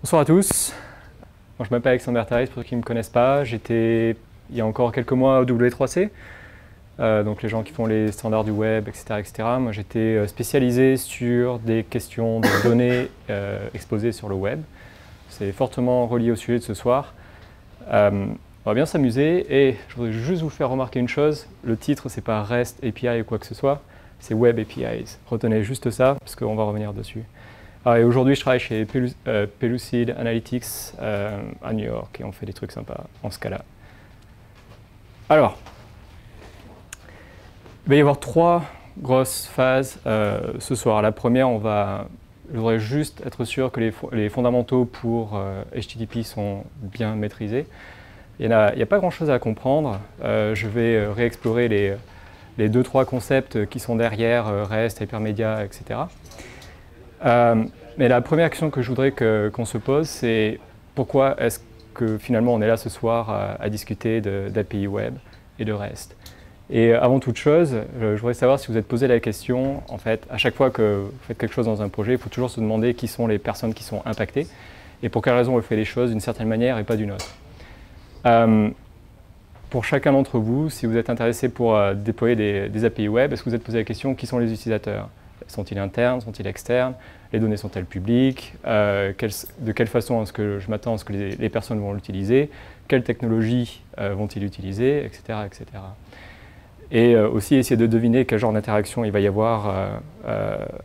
Bonsoir à tous. Moi, je m'appelle Alexander Thaïs, pour ceux qui ne me connaissent pas. J'étais, il y a encore quelques mois, au W3C, donc les gens qui font les standards du web, etc. etc. Moi, j'étais spécialisé sur des questions de données exposées sur le web. C'est fortement relié au sujet de ce soir. On va bien s'amuser et je voudrais juste vous faire remarquer une chose. Le titre, c'est pas REST API ou quoi que ce soit, c'est Web APIs. Retenez juste ça, parce qu'on va revenir dessus. Et aujourd'hui, je travaille chez Pellucid Analytics à New York et on fait des trucs sympas en ce cas-là. Alors, il va y avoir trois grosses phases ce soir. La première, je voudrais juste être sûr que les fondamentaux pour HTTP sont bien maîtrisés. Il n'y a pas grand-chose à comprendre. Je vais réexplorer les 2-3 concepts qui sont derrière REST, Hypermedia, etc. Mais la première question que je voudrais qu'on se pose, c'est pourquoi est-ce que finalement on est là ce soir à discuter d'API Web et de REST. Et avant toute chose, je voudrais savoir si vous êtes posé la question, en fait, à chaque fois que vous faites quelque chose dans un projet, il faut toujours se demander qui sont les personnes qui sont impactées et pour quelle raison on fait les choses d'une certaine manière et pas d'une autre. Pour chacun d'entre vous, si vous êtes intéressé pour déployer des API Web, est-ce que vous êtes posé la question qui sont les utilisateurs? Sont-ils internes? Sont-ils externes? Les données sont-elles publiques? De quelle façon est-ce que je m'attends à ce que les personnes vont l'utiliser? Quelles technologies vont-ils utiliser? Etc. etc. Et aussi essayer de deviner quel genre d'interaction il va y avoir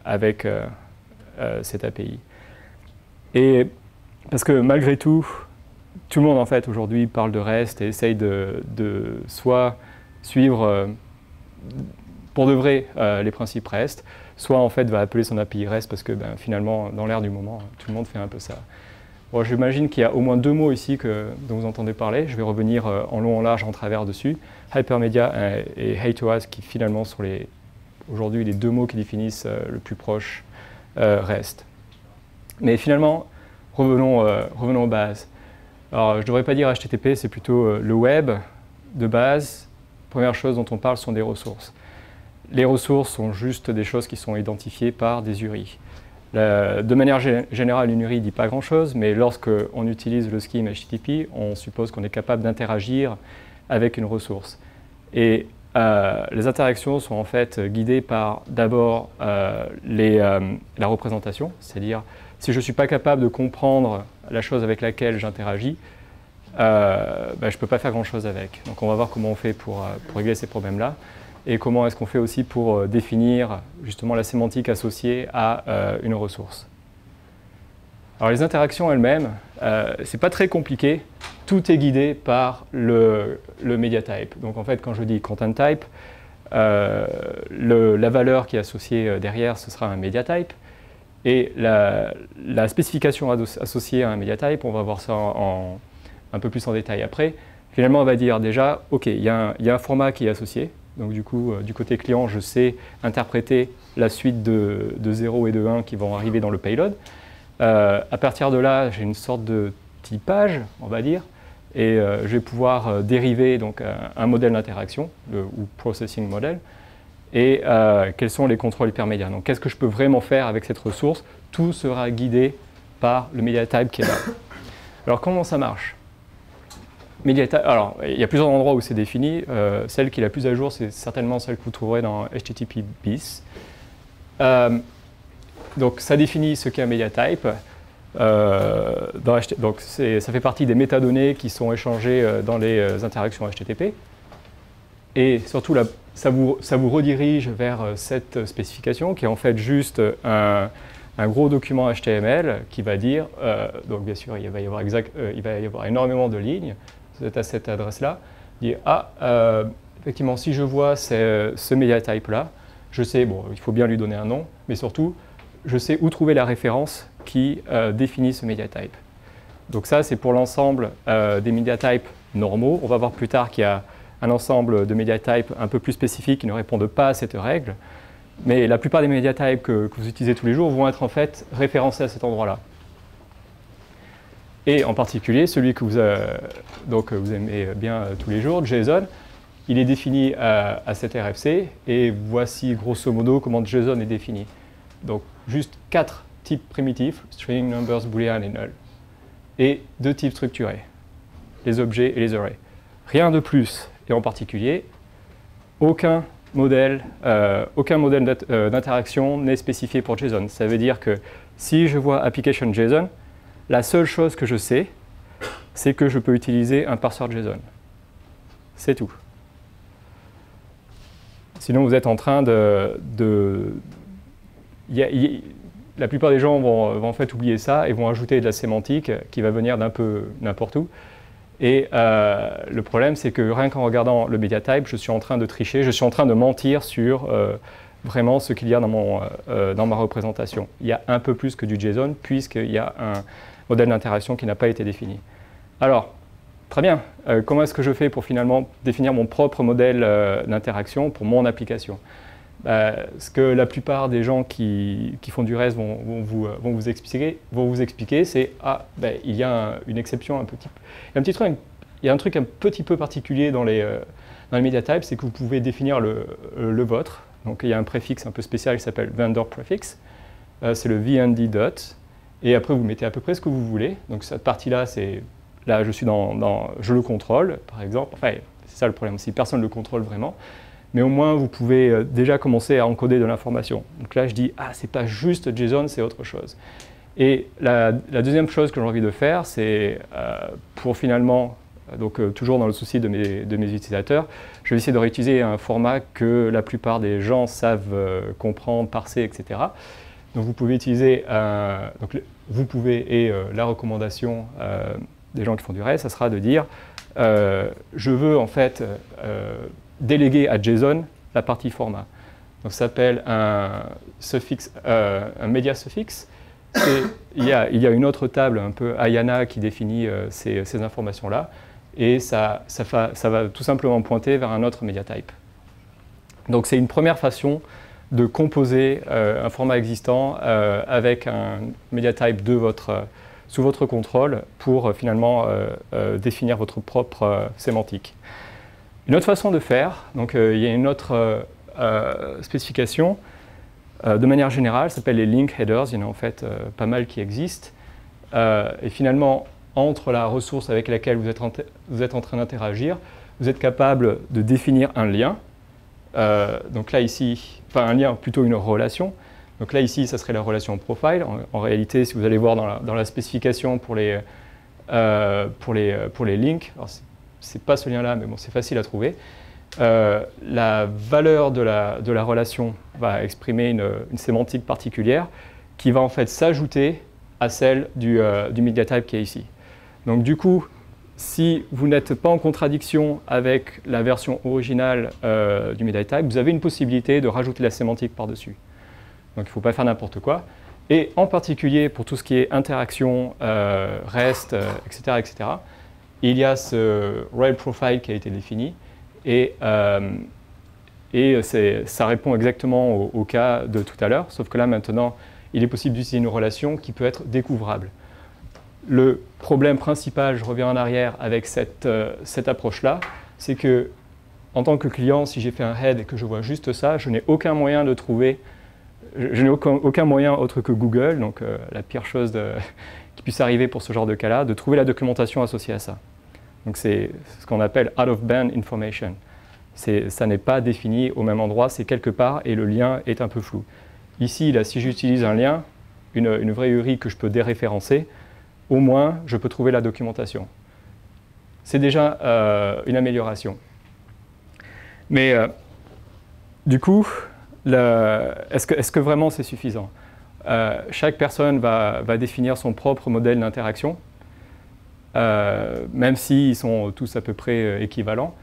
avec cette API. Et parce que malgré tout le monde en fait aujourd'hui parle de REST et essaye de soit suivre pour de vrai les principes REST, soit en fait va appeler son API REST parce que finalement dans l'air du moment tout le monde fait un peu ça. Bon, j'imagine qu'il y a au moins deux mots ici dont vous entendez parler. Je vais revenir en long en large en travers dessus. Hypermedia et HATOAS qui finalement sont aujourd'hui les deux mots qui définissent le plus proche REST. Mais finalement revenons aux bases. Alors je ne devrais pas dire HTTP, c'est plutôt le web de base. Première chose dont on parle sont des ressources. Les ressources sont juste des choses qui sont identifiées par des URI. De manière générale, une URI ne dit pas grand-chose, mais lorsqu'on utilise le scheme HTTP, on suppose qu'on est capable d'interagir avec une ressource. Et les interactions sont en fait guidées par d'abord la représentation, c'est-à-dire si je ne suis pas capable de comprendre la chose avec laquelle j'interagis, je ne peux pas faire grand-chose avec. Donc on va voir comment on fait pour régler ces problèmes-là. Et comment est-ce qu'on fait aussi pour définir justement la sémantique associée à une ressource. Alors les interactions elles-mêmes, c'est pas très compliqué, tout est guidé par le media type. Donc en fait quand je dis content type, la valeur qui est associée derrière ce sera un media type. Et la spécification associée à un media type, on va voir ça un peu plus en détail après. Finalement on va dire déjà, ok, il y a un format qui est associé. Donc du coup, du côté client, je sais interpréter la suite de 0 et de 1 qui vont arriver dans le payload. À partir de là, j'ai une sorte de typage, on va dire, et je vais pouvoir dériver donc, un modèle d'interaction, ou processing model, et quels sont les contrôles hypermédias. Donc qu'est-ce que je peux vraiment faire avec cette ressource? Tout sera guidé par le media type qui est là. Alors comment ça marche? Alors, il y a plusieurs endroits où c'est défini. Celle qui est la plus à jour, c'est certainement celle que vous trouverez dans HTTP bis. Donc, ça définit ce qu'est un media type. Donc, ça fait partie des métadonnées qui sont échangées dans les interactions HTTP. Et surtout, là, ça vous redirige vers cette spécification qui est en fait juste un gros document HTML qui va dire, donc bien sûr, il va y avoir énormément de lignes. C'est à cette adresse-là, dire effectivement, si je vois ce media type-là, je sais, bon, il faut bien lui donner un nom, mais surtout, je sais où trouver la référence qui définit ce media type. Donc ça, c'est pour l'ensemble des media types normaux. On va voir plus tard qu'il y a un ensemble de media types un peu plus spécifiques qui ne répondent pas à cette règle. Mais la plupart des media types que vous utilisez tous les jours vont être en fait référencés à cet endroit-là. Et en particulier, celui que vous aimez bien tous les jours, JSON, il est défini à cet RFC, et voici grosso modo comment JSON est défini. Donc juste 4 types primitifs, string, numbers, boolean et null. et deux types structurés, les objets et les arrays. Rien de plus, et en particulier, aucun modèle d'interaction n'est spécifié pour JSON. Ça veut dire que si je vois application JSON, la seule chose que je sais, c'est que je peux utiliser un parseur JSON. C'est tout. Sinon, vous êtes en train la plupart des gens vont en fait oublier ça et vont ajouter de la sémantique qui va venir d'un peu n'importe où. Et le problème, c'est que rien qu'en regardant le media type, je suis en train de tricher, je suis en train de mentir sur vraiment ce qu'il y a dans ma représentation. Il y a un peu plus que du JSON, puisqu'il y a un modèle d'interaction qui n'a pas été défini. Alors, très bien, comment est-ce que je fais pour finalement définir mon propre modèle d'interaction pour mon application? Ce que la plupart des gens qui font du REST vont vous expliquer, c'est il y a une exception, il y a un truc un petit peu particulier dans les media types, c'est que vous pouvez définir le vôtre. Donc il y a un préfixe un peu spécial qui s'appelle vendor prefix, c'est le VND dot, et après vous mettez à peu près ce que vous voulez. Donc cette partie-là, là je le contrôle, par exemple. Enfin, c'est ça le problème, si personne ne le contrôle vraiment. Mais au moins, vous pouvez déjà commencer à encoder de l'information. Donc là, je dis, c'est pas juste JSON, c'est autre chose. Et la deuxième chose que j'ai envie de faire, c'est pour finalement, toujours dans le souci de mes utilisateurs, je vais essayer de réutiliser un format que la plupart des gens savent comprendre, parser, etc. Donc vous pouvez utiliser, la recommandation des gens qui font du REST, ça sera de dire, je veux en fait déléguer à JSON la partie format. Donc ça s'appelle un media suffix. Il y a une autre table un peu IANA qui définit ces informations-là, et ça va tout simplement pointer vers un autre media type. Donc c'est une première façon de composer un format existant avec un media type sous votre contrôle pour finalement définir votre propre sémantique. Une autre façon de faire, donc il y a une autre spécification de manière générale, ça s'appelle les link headers. Il y en a en fait pas mal qui existent. Et finalement, entre la ressource avec laquelle vous êtes en train d'interagir, vous êtes capable de définir un lien. Donc là ici, un lien, plutôt une relation. Donc là ici, ça serait la relation profile. En réalité, si vous allez voir dans la spécification pour les links, c'est pas ce lien-là, mais bon, c'est facile à trouver. La valeur de la relation va exprimer une sémantique particulière qui va en fait s'ajouter à celle du media type qui est ici. Donc du coup, si vous n'êtes pas en contradiction avec la version originale du media type, vous avez une possibilité de rajouter la sémantique par-dessus. Donc il ne faut pas faire n'importe quoi. Et en particulier pour tout ce qui est interaction, REST, etc., il y a ce rel profile qui a été défini, et ça répond exactement au cas de tout à l'heure, sauf que là maintenant, il est possible d'utiliser une relation qui peut être découvrable. Le problème principal, je reviens en arrière avec cette approche-là, c'est que en tant que client, si j'ai fait un head et que je vois juste ça, je n'ai aucun moyen de trouver, je n'ai aucun moyen autre que Google, donc la pire chose qui puisse arriver pour ce genre de cas-là, de trouver la documentation associée à ça. Donc c'est ce qu'on appelle out-of-band information. Ça n'est pas défini au même endroit, c'est quelque part et le lien est un peu flou. Ici, là, si j'utilise un lien, une vraie URI que je peux déréférencer, au moins je peux trouver la documentation. C'est déjà une amélioration. Mais du coup, est-ce que vraiment c'est suffisant? Chaque personne va définir son propre modèle d'interaction, même s'ils sont tous à peu près équivalents.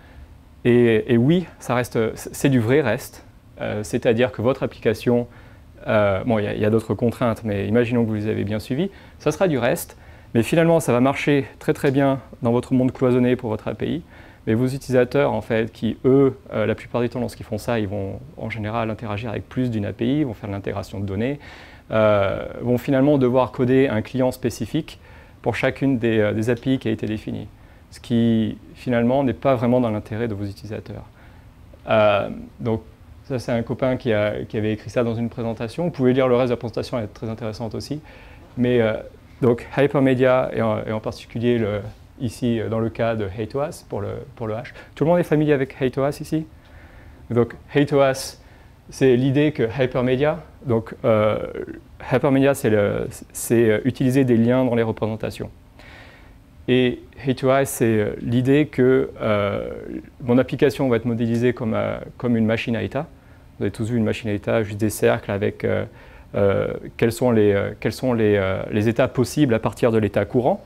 Et oui, c'est du vrai REST, c'est-à-dire que votre application, bon, il y a d'autres contraintes, mais imaginons que vous les avez bien suivies, ça sera du REST, mais finalement, ça va marcher très très bien dans votre monde cloisonné pour votre API. Mais vos utilisateurs, en fait, qui, eux, la plupart du temps, lorsqu'ils font ça, ils vont en général interagir avec plus d'une API, vont faire de l'intégration de données, vont finalement devoir coder un client spécifique pour chacune des API qui a été définie. Ce qui, finalement, n'est pas vraiment dans l'intérêt de vos utilisateurs. Donc, ça, c'est un copain qui avait écrit ça dans une présentation. Vous pouvez lire le reste de la présentation, elle est très intéressante aussi. Mais Donc Hypermedia, et en particulier ici dans le cas de HeyToAs pour le H. Tout le monde est familier avec HeyToAs ici? Donc HeyToAs, c'est l'idée que Hypermedia, donc Hypermedia c'est utiliser des liens dans les représentations. Et HeyToAs, c'est l'idée que mon application va être modélisée comme une machine à état. Vous avez tous vu une machine à état, juste des cercles avec quels sont les états possibles à partir de l'état courant.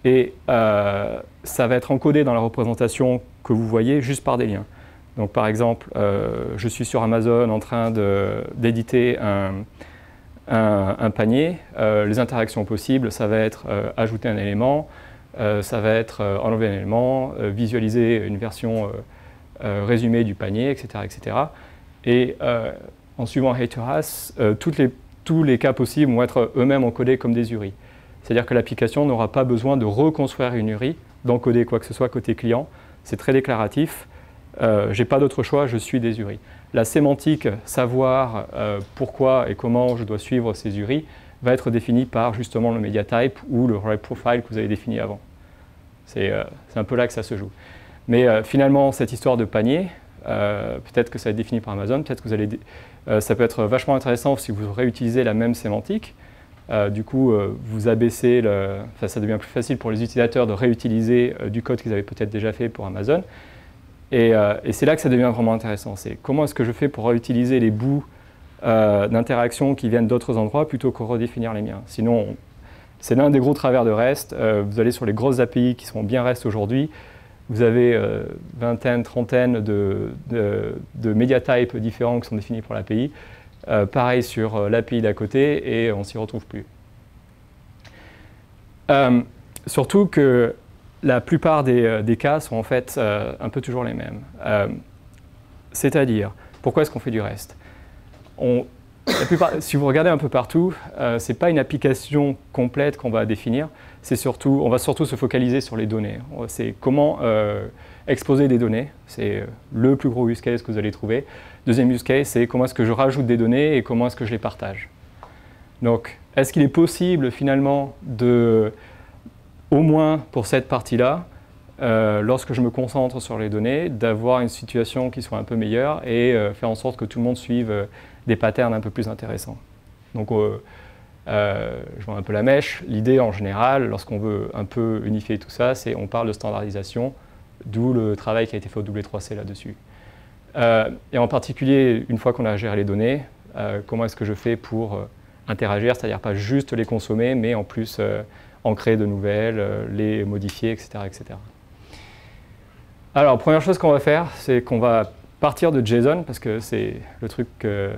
Et ça va être encodé dans la représentation que vous voyez juste par des liens. Donc par exemple, je suis sur Amazon en train d'éditer un panier. Les interactions possibles, ça va être ajouter un élément, ça va être enlever un élément, visualiser une version résumée du panier, etc. etc. Et en suivant HeyToAs, tous les cas possibles vont être eux-mêmes encodés comme des URI. C'est-à-dire que l'application n'aura pas besoin de reconstruire une URI, d'encoder quoi que ce soit côté client. C'est très déclaratif. Je n'ai pas d'autre choix, je suis des URI. La sémantique, savoir pourquoi et comment je dois suivre ces URI, va être définie par justement le media type ou le write profile que vous avez défini avant. C'est un peu là que ça se joue. Mais finalement, cette histoire de panier, peut-être que ça va être défini par Amazon, peut-être que ça peut être vachement intéressant si vous réutilisez la même sémantique. Du coup, vous abaissez ça devient plus facile pour les utilisateurs de réutiliser du code qu'ils avaient peut-être déjà fait pour Amazon. Et c'est là que ça devient vraiment intéressant. C'est comment est-ce que je fais pour réutiliser les bouts d'interaction qui viennent d'autres endroits plutôt que redéfinir les miens. Sinon, c'est l'un des gros travers de REST. Vous allez sur les grosses API qui sont bien REST aujourd'hui. Vous avez vingtaine, trentaine de media types différents qui sont définis pour l'API. Pareil sur l'API d'à côté et on ne s'y retrouve plus. Surtout que la plupart des cas sont en fait un peu toujours les mêmes. C'est-à-dire, pourquoi est-ce qu'on fait du REST? Si vous regardez un peu partout, ce n'est pas une application complète qu'on va définir, on va surtout se focaliser sur les données. C'est comment exposer des données, c'est le plus gros use case que vous allez trouver. Deuxième use case, c'est comment est-ce que je rajoute des données et comment est-ce que je les partage. Donc, est-ce qu'il est possible finalement au moins pour cette partie-là, lorsque je me concentre sur les données, d'avoir une situation qui soit un peu meilleure et faire en sorte que tout le monde suive des patterns un peu plus intéressants. Donc, je vois un peu la mèche. L'idée en général, lorsqu'on veut un peu unifier tout ça, c'est on parle de standardisation, d'où le travail qui a été fait au W3C là-dessus. Et en particulier, une fois qu'on a géré les données, comment est-ce que je fais pour interagir, c'est-à-dire pas juste les consommer, mais en plus en créer de nouvelles, les modifier, etc., etc. Alors, première chose qu'on va faire, c'est qu'on va partir de JSON, parce que c'est le truc que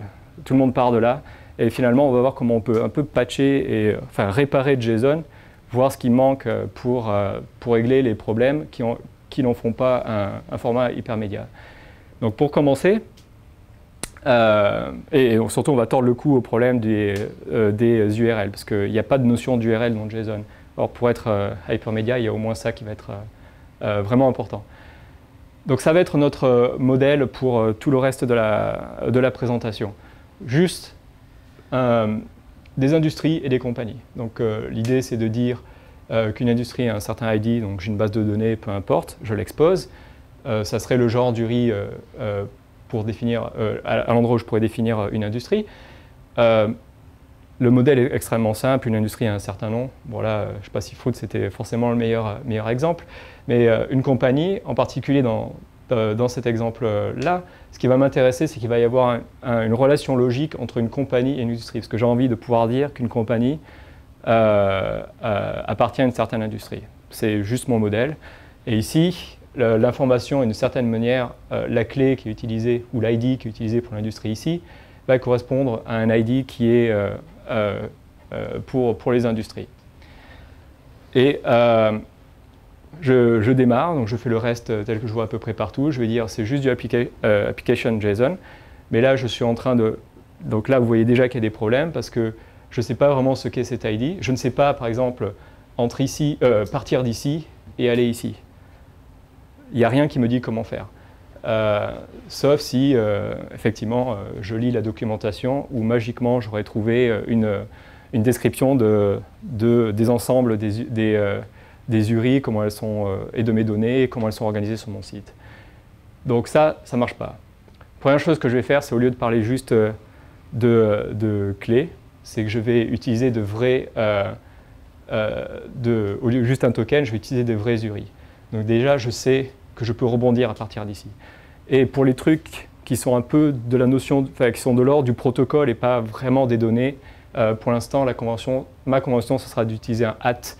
tout le monde part de là, et finalement, on va voir comment on peut un peu patcher, enfin réparer JSON, voir ce qui manque pour régler les problèmes qui n'en font pas un format hypermédia. Donc pour commencer, et surtout on va tordre le cou au problème des URL, parce qu'il n'y a pas de notion d'URL dans JSON. Or pour être hypermédia, il y a au moins ça qui va être vraiment important. Donc ça va être notre modèle pour tout le reste de la présentation. Juste des industries et des compagnies. Donc l'idée c'est de dire qu'une industrie a un certain ID, donc j'ai une base de données, peu importe, je l'expose. Ça serait le genre d'URI pour définir, à l'endroit où je pourrais définir une industrie. Le modèle est extrêmement simple, une industrie a un certain nom. Bon là, je ne sais pas si Fruit c'était forcément le meilleur exemple, mais une compagnie, en particulier dans cet exemple-là, ce qui va m'intéresser, c'est qu'il va y avoir une relation logique entre une compagnie et une industrie, parce que j'ai envie de pouvoir dire qu'une compagnie appartient à une certaine industrie. C'est juste mon modèle. Et ici, l'information est d'une certaine manière, la clé qui est utilisée, ou l'ID qui est utilisé pour l'industrie ici, va correspondre à un ID qui est pour les industries. Et je démarre, donc je fais le reste tel que je vois à peu près partout. Je vais dire c'est juste du application JSON, mais là je suis en train de... Donc là vous voyez déjà qu'il y a des problèmes parce que je ne sais pas vraiment ce qu'est cet ID. Je ne sais pas par exemple partir d'ici et aller ici. Il n'y a rien qui me dit comment faire. Sauf si, effectivement, je lis la documentation où magiquement j'aurais trouvé une une description des ensembles des URI, comment elles sont, et de mes données, comment elles sont organisées sur mon site. Donc ça ne marche pas. Première chose que je vais faire, c'est au lieu de parler juste de clés, c'est que je vais utiliser de vrais, au lieu de juste un token, je vais utiliser des vrais URI. Donc déjà, je sais que je peux rebondir à partir d'ici. Et pour les trucs qui sont un peu de la notion, enfin, qui sont de l'ordre du protocole et pas vraiment des données, pour l'instant, ma convention, ce sera d'utiliser un @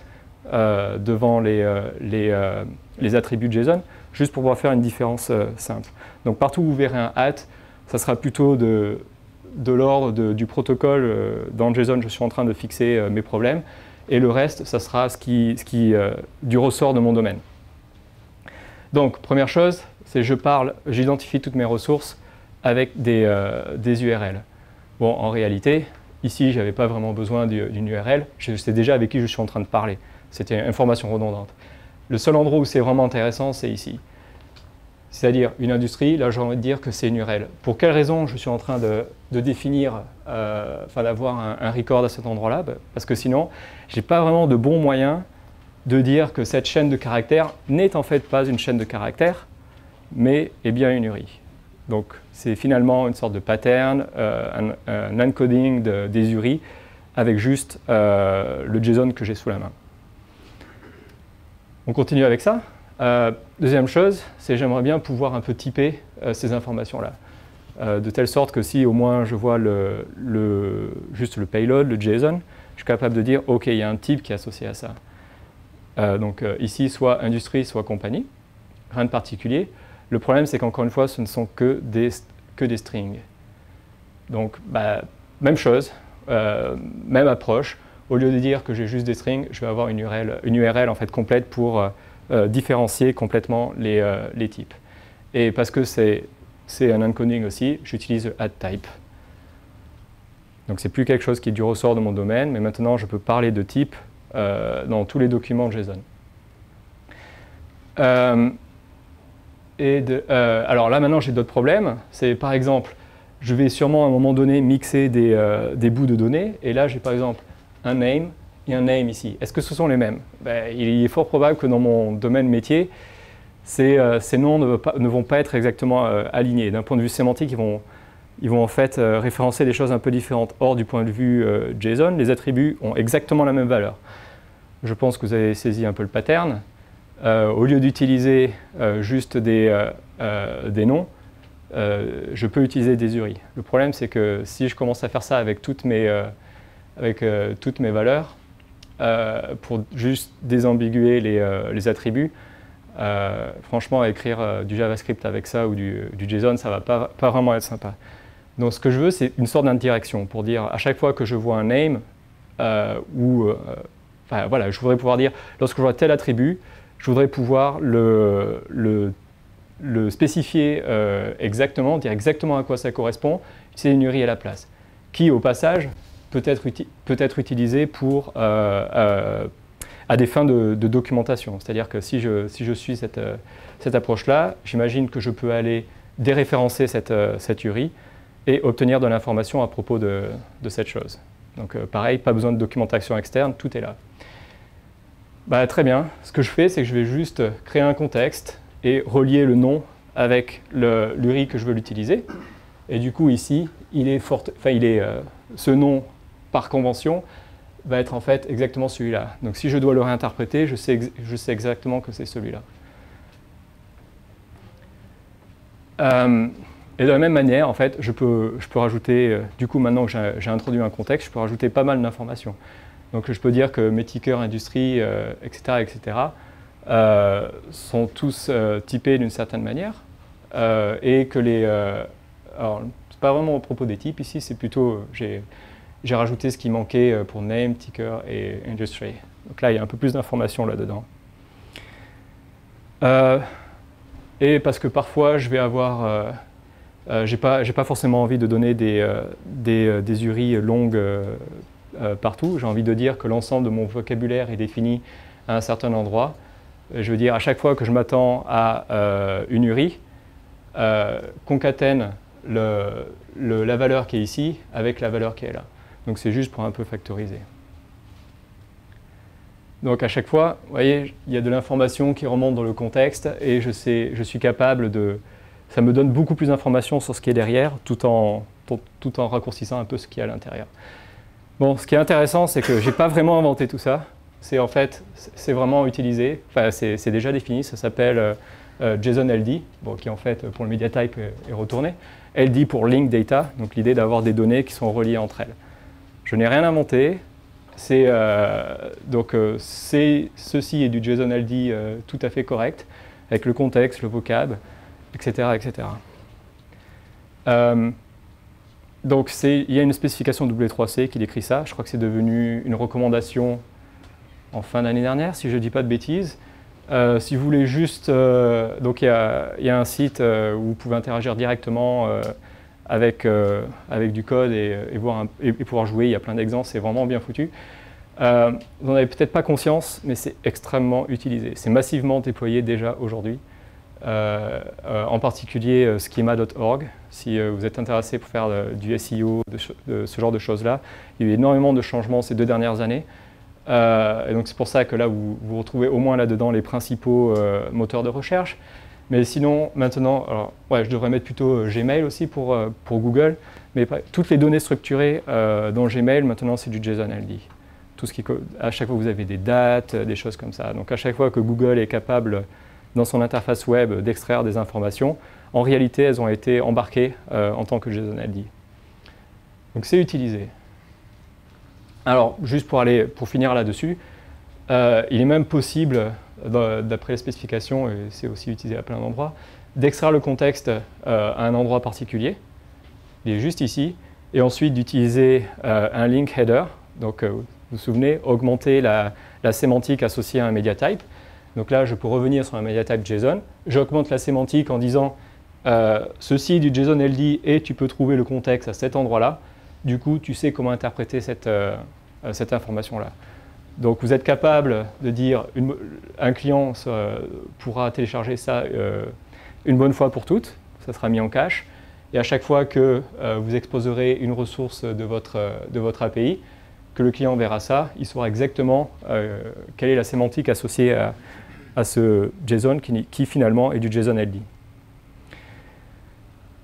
devant les attributs de JSON, juste pour pouvoir faire une différence simple. Donc partout où vous verrez un @ ça sera plutôt de l'ordre du protocole. Dans JSON, je suis en train de fixer mes problèmes, et le reste, ça sera du ressort de mon domaine. Donc, première chose, c'est j'identifie toutes mes ressources avec des URL. Bon, en réalité, ici, je n'avais pas vraiment besoin d'une URL, je sais déjà avec qui je suis en train de parler. C'était une information redondante. Le seul endroit où c'est vraiment intéressant, c'est ici. C'est-à-dire une industrie, là j'ai envie de dire que c'est une URL. Pour quelle raison je suis en train de définir, d'avoir un record à cet endroit-là? Parce que sinon, je n'ai pas vraiment de bons moyens de dire que cette chaîne de caractères n'est en fait pas une chaîne de caractères, mais est bien une URI. Donc c'est finalement une sorte de pattern, un encoding des URI avec juste le JSON que j'ai sous la main. On continue avec ça. Deuxième chose, c'est j'aimerais bien pouvoir un peu typer ces informations-là, de telle sorte que si au moins je vois juste le payload, le JSON, je suis capable de dire « Ok, il y a un type qui est associé à ça ». Donc ici, soit industrie, soit compagnie, rien de particulier. Le problème, c'est qu'encore une fois, ce ne sont que des strings. Donc, même chose, même approche. Au lieu de dire que j'ai juste des strings, je vais avoir une URL en fait complète pour différencier complètement les types. Et parce que c'est un encoding aussi, j'utilise le @type. Donc c'est plus quelque chose qui est du ressort de mon domaine, mais maintenant je peux parler de type dans tous les documents JSON. Alors là maintenant j'ai d'autres problèmes. C'est par exemple, je vais sûrement à un moment donné mixer des bouts de données, et là j'ai par exemple un name et un name ici. Est-ce que ce sont les mêmes? Il est fort probable que dans mon domaine métier, ces noms ne vont pas être exactement alignés. D'un point de vue sémantique, ils vont en fait référencer des choses un peu différentes. Or, du point de vue JSON, les attributs ont exactement la même valeur. Je pense que vous avez saisi un peu le pattern. Au lieu d'utiliser juste des noms, je peux utiliser des URI. Le problème, c'est que si je commence à faire ça avec toutes mes valeurs, pour juste désambiguer les attributs, franchement, écrire du JavaScript avec ça ou du JSON, ça ne va pas vraiment être sympa. Donc ce que je veux, c'est une sorte d'indirection pour dire à chaque fois que je vois un name, voilà, je voudrais pouvoir dire, lorsque je vois tel attribut, je voudrais pouvoir le spécifier exactement, dire exactement à quoi ça correspond, utiliser une URI à la place, qui au passage peut être utilisé à des fins de documentation. C'est-à-dire que si je suis cette approche-là, j'imagine que je peux aller déréférencer cette URI et obtenir de l'information à propos de cette chose. Donc pareil, pas besoin de documentation externe, tout est là. Très bien, ce que je fais, c'est que je vais juste créer un contexte et relier le nom avec l'URI que je veux l'utiliser. Et du coup, ici, ce nom, par convention, va être en fait exactement celui-là. Donc si je dois le réinterpréter, je sais exactement que c'est celui-là. Et de la même manière, en fait, je peux rajouter, du coup maintenant que j'ai introduit un contexte, je peux rajouter pas mal d'informations. Donc je peux dire que mes tickers industrie, etc., sont tous typés d'une certaine manière, et que alors, c'est pas vraiment au propos des types ici, c'est plutôt, j'ai rajouté ce qui manquait pour name, ticker et industry. Donc là, il y a un peu plus d'informations là-dedans. Et parce que parfois, je vais avoir... j'ai pas forcément envie de donner des URI longues partout. J'ai envie de dire que l'ensemble de mon vocabulaire est défini à un certain endroit. Je veux dire, à chaque fois que je m'attends à une URI, concatène la valeur qui est ici avec la valeur qui est là. Donc c'est juste pour un peu factoriser. Donc à chaque fois, vous voyez, il y a de l'information qui remonte dans le contexte et je suis capable de... Ça me donne beaucoup plus d'informations sur ce qui est derrière, tout en raccourcissant un peu ce qui est à l'intérieur. Bon, ce qui est intéressant, c'est que je n'ai pas vraiment inventé tout ça. En fait, c'est vraiment utilisé, enfin c'est déjà défini, ça s'appelle JSON LD, bon, qui en fait pour le media type est retourné. LD pour link data, donc l'idée d'avoir des données qui sont reliées entre elles. Je n'ai rien inventé, ceci est du JSON LD tout à fait correct, avec le contexte, le vocab, etc. etc. Donc il y a une spécification W3C qui décrit ça, je crois que c'est devenu une recommandation en fin d'année dernière, si je ne dis pas de bêtises. Si vous voulez juste... donc il y a un site où vous pouvez interagir directement avec du code et pouvoir jouer, il y a plein d'exemples, c'est vraiment bien foutu. Vous n'en avez peut-être pas conscience, mais c'est extrêmement utilisé. C'est massivement déployé déjà aujourd'hui. En particulier schema.org, si vous êtes intéressé pour faire du SEO, de ce genre de choses-là. Il y a eu énormément de changements ces 2 dernières années. Et donc c'est pour ça que là, vous retrouvez au moins là-dedans les principaux moteurs de recherche. Mais sinon, maintenant, alors, ouais, je devrais mettre plutôt Gmail aussi pour Google. Mais toutes les données structurées dans Gmail, maintenant, c'est du JSON LD. Tout ce à chaque fois, vous avez des dates, des choses comme ça. Donc à chaque fois que Google est capable, dans son interface web, d'extraire des informations, en réalité, elles ont été embarquées en tant que JSON LD. Donc c'est utilisé. Alors, juste pour finir là-dessus, il est même possible, d'après les spécifications, et c'est aussi utilisé à plein d'endroits, d'extraire le contexte à un endroit particulier, il est juste ici, et ensuite d'utiliser un link header, donc vous vous souvenez, augmenter la sémantique associée à un media type. Donc là, je peux revenir sur un media type JSON, j'augmente la sémantique en disant ceci est du JSON LD et tu peux trouver le contexte à cet endroit-là. Du coup, tu sais comment interpréter cette information-là. Donc, vous êtes capable de dire, un client pourra télécharger ça une bonne fois pour toutes, ça sera mis en cache, et à chaque fois que vous exposerez une ressource de votre API, que le client verra ça, il saura exactement quelle est la sémantique associée à ce JSON qui finalement est du JSON LD.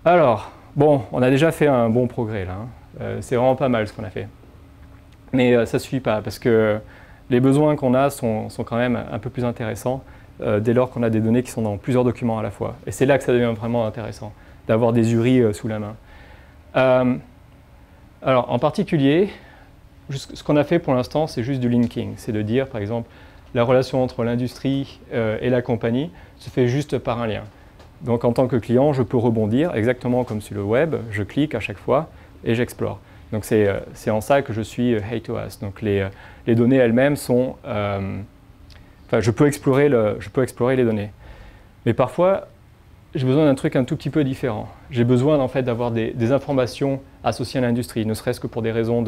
Alors, bon, on a déjà fait un bon progrès là, hein. C'est vraiment pas mal ce qu'on a fait. Mais ça ne suffit pas, parce que les besoins qu'on a sont quand même un peu plus intéressants dès lors qu'on a des données qui sont dans plusieurs documents à la fois. Et c'est là que ça devient vraiment intéressant, d'avoir des URI sous la main. Alors, en particulier, ce qu'on a fait pour l'instant, c'est juste du linking. C'est de dire, par exemple, la relation entre l'industrie et la compagnie se fait juste par un lien. Donc, en tant que client, je peux rebondir, exactement comme sur le web, je clique à chaque fois et j'explore. Donc c'est en ça que je suis HeyToAsk. Donc les données elles-mêmes sont... Enfin, je peux explorer les données. Mais parfois, j'ai besoin d'un truc un tout petit peu différent. J'ai besoin en fait d'avoir des informations associées à l'industrie, ne serait-ce que pour des raisons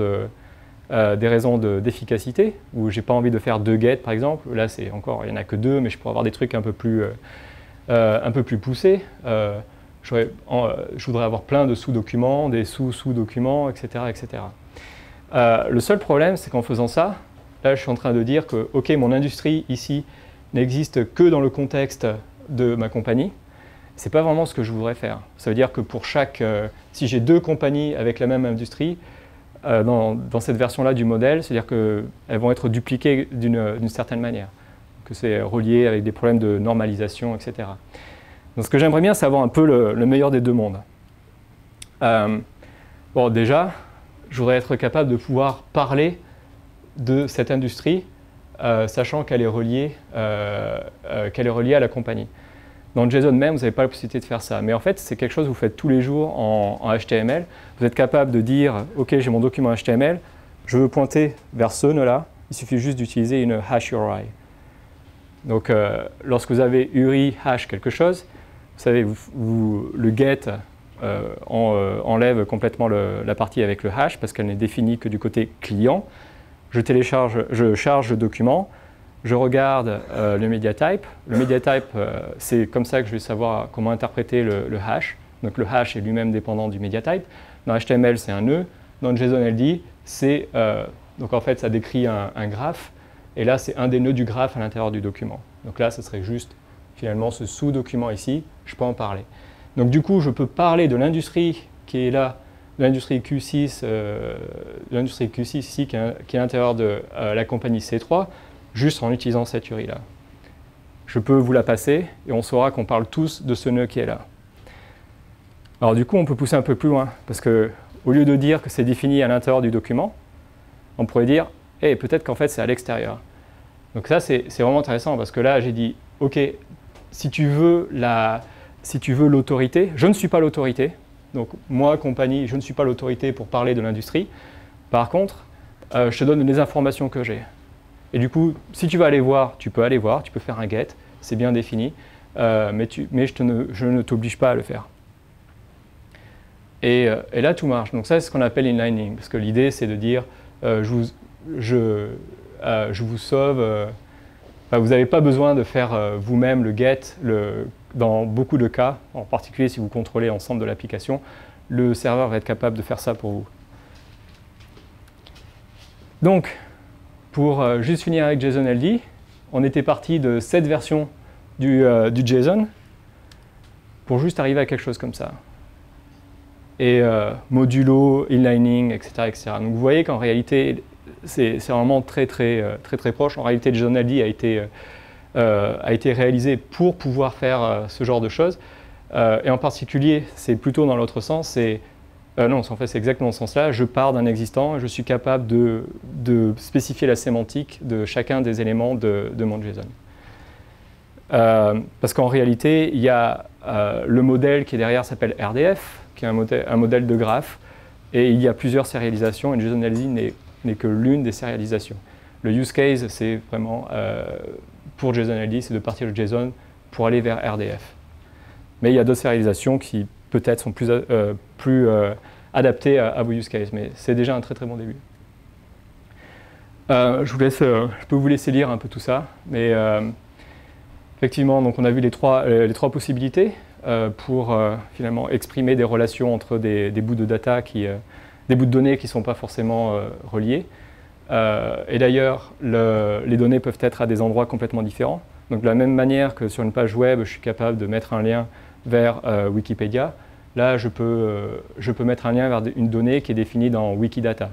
d'efficacité, où j'ai pas envie de faire 2 get par exemple. Là, il n'y en a que 2, mais je pourrais avoir des trucs un peu plus poussés. Je voudrais avoir plein de sous-documents, des sous-sous-documents, etc. etc. Le seul problème, c'est qu'en faisant ça, là, je suis en train de dire que, OK, mon industrie, ici, n'existe que dans le contexte de ma compagnie. Ce n'est pas vraiment ce que je voudrais faire. Ça veut dire que pour si j'ai 2 compagnies avec la même industrie, dans cette version-là du modèle, c'est-à-dire qu'elles vont être dupliquées d'une certaine manière, que c'est relié avec des problèmes de normalisation, etc. Donc ce que j'aimerais bien, c'est avoir un peu le meilleur des 2 mondes. Bon, déjà, je voudrais être capable de pouvoir parler de cette industrie, sachant qu'elle est reliée à la compagnie. Dans le JSON même, vous n'avez pas la possibilité de faire ça. Mais en fait, c'est quelque chose que vous faites tous les jours en HTML. Vous êtes capable de dire, OK, j'ai mon document HTML, je veux pointer vers ce nœud-là. Il suffit juste d'utiliser une hash URI. Donc, lorsque vous avez URI hash quelque chose, vous savez, le get enlève complètement la partie avec le hash parce qu'elle n'est définie que du côté client. Je charge le document, je regarde le media type. Le media type, c'est comme ça que je vais savoir comment interpréter le hash. Donc le hash est lui-même dépendant du media type. Dans HTML, c'est un nœud. Dans JSON LD, donc en fait, ça décrit un graphe. Et là, c'est un des nœuds du graphe à l'intérieur du document. Donc là, ce serait juste, finalement, ce sous-document ici, je peux en parler. Donc du coup, je peux parler de l'industrie qui est là, de l'industrie Q6, ici, qui est à l'intérieur de la compagnie C3, juste en utilisant cette URI-là. Je peux vous la passer, et on saura qu'on parle tous de ce nœud qui est là. Alors du coup, on peut pousser un peu plus loin, parce que au lieu de dire que c'est défini à l'intérieur du document, on pourrait dire, hey, peut-être qu'en fait c'est à l'extérieur. Donc ça, c'est vraiment intéressant, parce que là, j'ai dit, ok, si tu veux l'autorité, je ne suis pas l'autorité, donc moi, compagnie, je ne suis pas l'autorité pour parler de l'industrie. Par contre, je te donne les informations que j'ai. Et du coup, si tu veux aller voir, tu peux aller voir, tu peux faire un get, c'est bien défini, mais je ne t'oblige pas à le faire. Et là, tout marche. Donc ça, c'est ce qu'on appelle inlining, parce que l'idée, c'est de dire, je vous sauve, vous n'avez pas besoin de faire vous-même le get, dans beaucoup de cas, en particulier si vous contrôlez l'ensemble de l'application, le serveur va être capable de faire ça pour vous. Donc, pour juste finir avec JSON-LD, on était parti de cette version du JSON pour juste arriver à quelque chose comme ça. Et modulo, inlining, etc., etc. Donc vous voyez qu'en réalité, c'est vraiment très proche. En réalité, JSON-LD a été réalisé pour pouvoir faire ce genre de choses. Et en particulier, c'est plutôt dans l'autre sens. Non, en fait, c'est exactement dans ce sens-là. Je pars d'un existant et je suis capable de spécifier la sémantique de chacun des éléments de mon JSON. Parce qu'en réalité, il y a le modèle qui est derrière s'appelle RDF, qui est un modèle de graphe, et il y a plusieurs sérialisations, et JSON-LD n'est que l'une des sérialisations. Le use case, c'est vraiment, pour JSON-LD, c'est de partir de JSON pour aller vers RDF. Mais il y a d'autres sérialisations qui peut-être sont plus adaptées à vos use cases, mais c'est déjà un très bon début. Je peux vous laisser lire un peu tout ça, mais effectivement, donc on a vu les trois possibilités pour finalement exprimer des relations entre des bouts de data, des bouts de données qui ne sont pas forcément reliés. Et d'ailleurs, les données peuvent être à des endroits complètement différents. Donc de la même manière que sur une page web, je suis capable de mettre un lien vers Wikipédia, là je peux mettre un lien vers une donnée qui est définie dans Wikidata.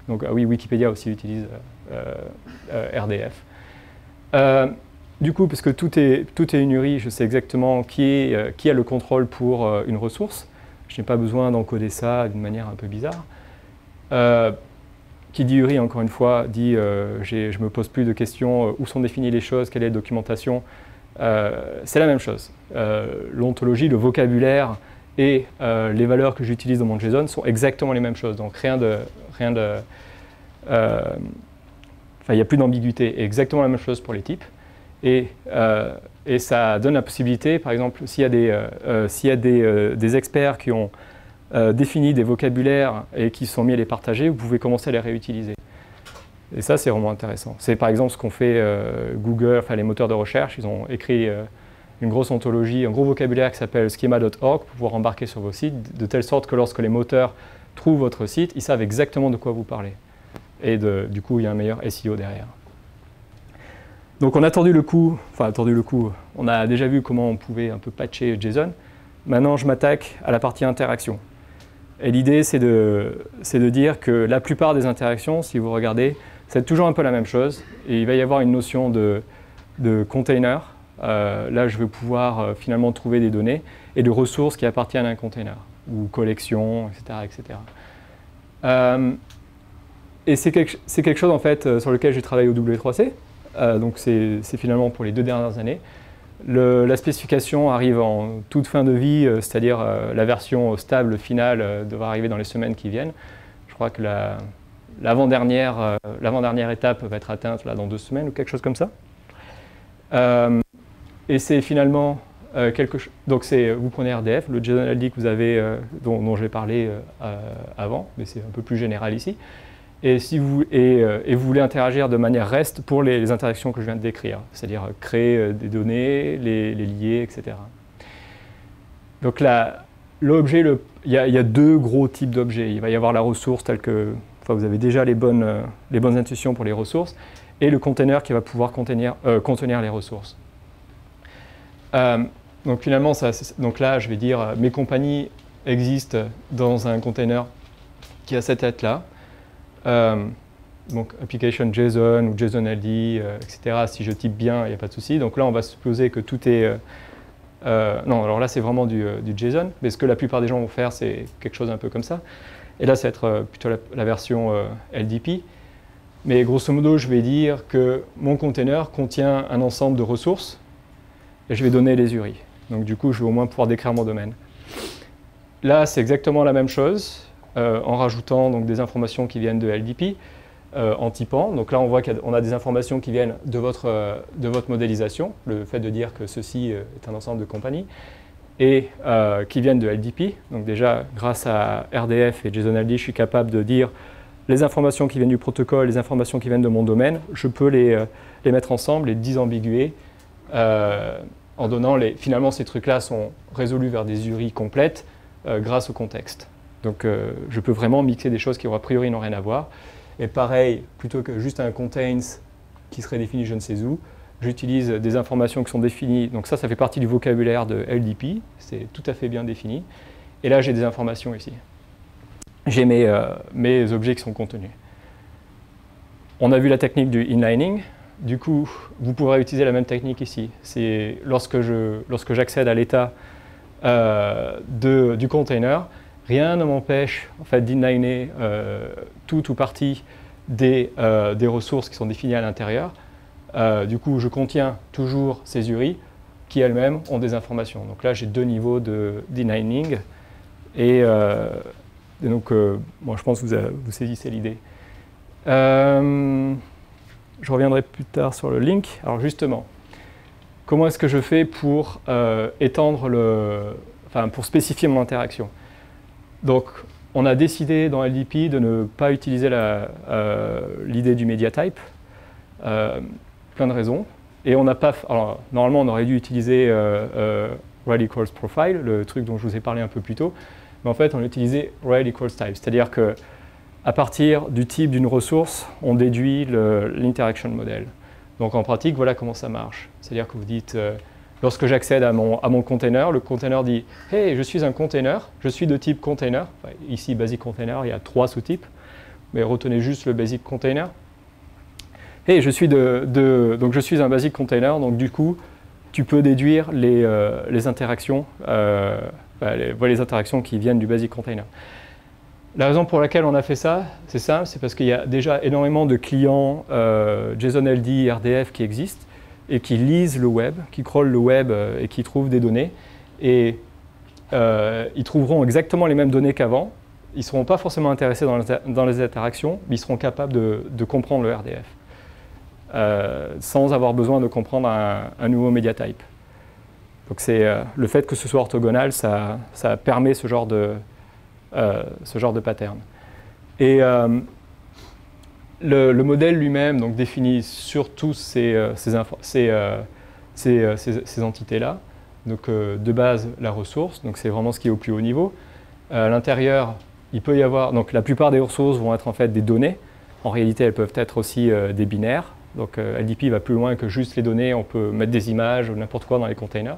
Donc oui, Wikipédia aussi utilise RDF. Du coup, parce que tout est une URI, je sais exactement qui a le contrôle pour une ressource. Je n'ai pas besoin d'encoder ça d'une manière un peu bizarre. Qui dit URI, encore une fois, dit je ne me pose plus de questions, où sont définies les choses, quelle est la documentation. C'est la même chose. L'ontologie, le vocabulaire et les valeurs que j'utilise dans mon JSON sont exactement les mêmes choses. Donc il n'y a plus d'ambiguïté. Exactement la même chose pour les types. Et ça donne la possibilité, par exemple, s'il y a des experts qui ont défini des vocabulaires et qui sont mis à les partager, vous pouvez commencer à les réutiliser. Et ça, c'est vraiment intéressant. C'est par exemple ce qu'ont fait Google, enfin les moteurs de recherche. Ils ont écrit une grosse ontologie, un gros vocabulaire qui s'appelle schema.org pour pouvoir embarquer sur vos sites, de telle sorte que lorsque les moteurs trouvent votre site, ils savent exactement de quoi vous parlez. Et du coup, il y a un meilleur SEO derrière. Donc on a tordu le cou, on a déjà vu comment on pouvait un peu patcher JSON. Maintenant, je m'attaque à la partie interaction. Et l'idée, c'est de dire que la plupart des interactions, si vous regardez, c'est toujours un peu la même chose. Et il va y avoir une notion de container. Là, je vais pouvoir finalement trouver des données et de ressources qui appartiennent à un container, ou collection, etc. etc. Et c'est quelque chose en fait, sur lequel j'ai travaillé au W3C. Donc c'est finalement pour les 2 dernières années. La spécification arrive en toute fin de vie, c'est-à-dire la version stable finale devra arriver dans les semaines qui viennent. Je crois que l'avant-dernière étape va être atteinte là, dans 2 semaines ou quelque chose comme ça. Et c'est finalement quelque chose. Donc vous prenez RDF, le JSON-LD que vous avez, dont j'ai parlé avant, mais c'est un peu plus général ici. Et vous voulez interagir de manière REST pour les interactions que je viens de décrire, c'est-à-dire créer des données, les lier, etc. Donc là, l'objet, il y a 2 gros types d'objets. Il va y avoir la ressource telle que, vous avez déjà les bonnes intuitions pour les ressources, et le container qui va pouvoir contenir les ressources. Donc finalement, donc là, je vais dire mes compagnies existent dans un container qui a cette tête-là. Donc application JSON ou JSON-LD, etc. Si je type bien, il n'y a pas de souci. Donc là, on va supposer que tout est... non, alors là, c'est vraiment du JSON, mais ce que la plupart des gens vont faire, c'est quelque chose un peu comme ça. Et là, ça va être plutôt la version LDP. Mais grosso modo, je vais dire que mon container contient un ensemble de ressources et je vais donner les URI. Donc du coup, je vais au moins pouvoir décrire mon domaine. Là, c'est exactement la même chose, en rajoutant donc, des informations qui viennent de LDP, en typant. Donc là, on voit qu'on a des informations qui viennent de votre modélisation, le fait de dire que ceci est un ensemble de compagnies, et qui viennent de LDP. Donc déjà, grâce à RDF et JSON-LD, je suis capable de dire les informations qui viennent du protocole, les informations qui viennent de mon domaine, je peux les mettre ensemble, les disambiguer, en donnant finalement, ces trucs-là sont résolus vers des URI complètes grâce au contexte. Donc je peux vraiment mixer des choses qui, a priori, n'ont rien à voir. Et pareil, plutôt que juste un contains qui serait défini je ne sais où, j'utilise des informations qui sont définies. Donc ça fait partie du vocabulaire de LDP, c'est tout à fait bien défini. Et là, j'ai des informations ici. J'ai mes objets qui sont contenus. On a vu la technique du inlining. Du coup, vous pourrez utiliser la même technique ici. C'est lorsque j'accède à l'état du container, rien ne m'empêche en fait, d'inliner tout ou partie des ressources qui sont définies à l'intérieur. Du coup, je contiens toujours ces URI qui elles-mêmes ont des informations. Donc là, j'ai deux niveaux d'inlining. Et donc, bon, je pense que vous saisissez l'idée. Je reviendrai plus tard sur le link. Alors justement, comment est-ce que je fais pour étendre pour spécifier mon interaction? Donc, on a décidé dans LDP de ne pas utiliser l'idée du media type. Plein de raisons. Et on n'a pas... Alors, normalement, on aurait dû utiliser Rel equals profile, le truc dont je vous ai parlé un peu plus tôt. Mais en fait, on a utilisé Rel equals type. C'est-à-dire que à partir du type d'une ressource, on déduit l'interaction model. Donc en pratique, voilà comment ça marche. C'est-à-dire que vous dites, lorsque j'accède à mon container, le container dit « Hey, je suis un container, je suis de type container ». Enfin, ici, basic container, il y a 3 sous-types, mais retenez juste le basic container. « Hey, je suis donc je suis un basic container, donc du coup, tu peux déduire les interactions, les interactions qui viennent du basic container ». La raison pour laquelle on a fait ça, c'est simple, c'est parce qu'il y a déjà énormément de clients JSON-LD, RDF qui existent et qui lisent le web, qui crawlent le web et qui trouvent des données. Et ils trouveront exactement les mêmes données qu'avant. Ils ne seront pas forcément intéressés dans les interactions, mais ils seront capables de comprendre le RDF sans avoir besoin de comprendre un nouveau media type. Donc le fait que ce soit orthogonal, ça permet ce genre de pattern. Et le modèle lui-même donc, définit surtout ces entités-là. Donc de base, la ressource, donc c'est vraiment ce qui est au plus haut niveau. À l'intérieur, il peut y avoir... Donc la plupart des ressources vont être en fait des données. En réalité, elles peuvent être aussi des binaires. Donc LDP va plus loin que juste les données. On peut mettre des images ou n'importe quoi dans les containers.